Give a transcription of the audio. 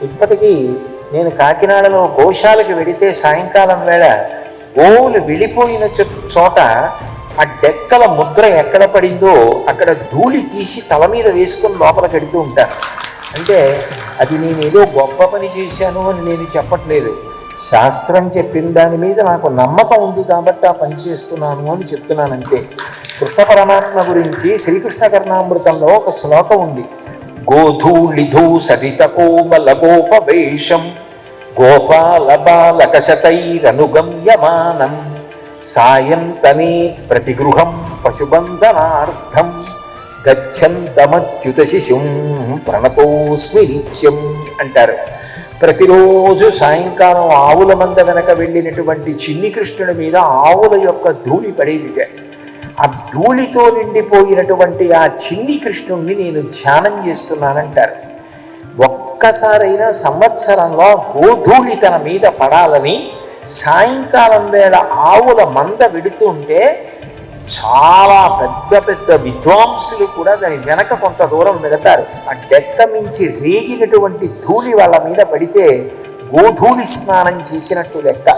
ఇప్పటికీ నేను కాకినాడలో గోశాలకు వెడితే సాయంకాలం వేళ గోవులు వెళ్ళిపోయిన చోట ఆ డెక్కల ముద్ర ఎక్కడ పడిందో అక్కడ ధూళి తీసి తల మీద వేసుకొని లోపల కడుతూ ఉంటాను. అంటే అది నేను ఏదో గొప్ప పని చేశాను అని నేను చెప్పట్లేదు. శాస్త్రం చెప్పిన దాని మీద నాకు నమ్మకం ఉంది కాబట్టి ఆ పని చేస్తున్నాను అని చెప్తున్నానంతే. కృష్ణ పరమాత్మ గురించి శ్రీకృష్ణ కర్ణామృతంలో ఒక శ్లోకం ఉంది. గోధూళిధూ సరిత కోమల గోపవేషం గోపాల బాలకశతైరనుగమ్యమానం సాయంతనే ప్రతిగృహం పశుబంధనార్థం గచ్చంతమచ్యుత శిశుం ప్రణతోస్మి నిత్యం అంటారు. ప్రతిరోజు సాయంకాలం ఆవుల మంద వెనక వెళ్ళినటువంటి చిన్ని కృష్ణుడి మీద ఆవుల యొక్క ధూళి పడేదిటే. ఆ ధూళితో నిండిపోయినటువంటి ఆ చిన్ని కృష్ణుణ్ణి నేను ధ్యానం చేస్తున్నానంటారు. ఒక్కసారైనా సంవత్సరంలో గోధూళి తన మీద పడాలని సాయంకాలం వేళ ఆవుల మంద వెడుతూ ఉంటే చాలా పెద్ద పెద్ద విద్వాంసులు కూడా దాని వెనక కొంత దూరం వెళతారు. ఆ డెక్క మించి రేగినటువంటి ధూళి వాళ్ళ మీద పడితే గోధూళి స్నానం చేసినట్టు లెక్క.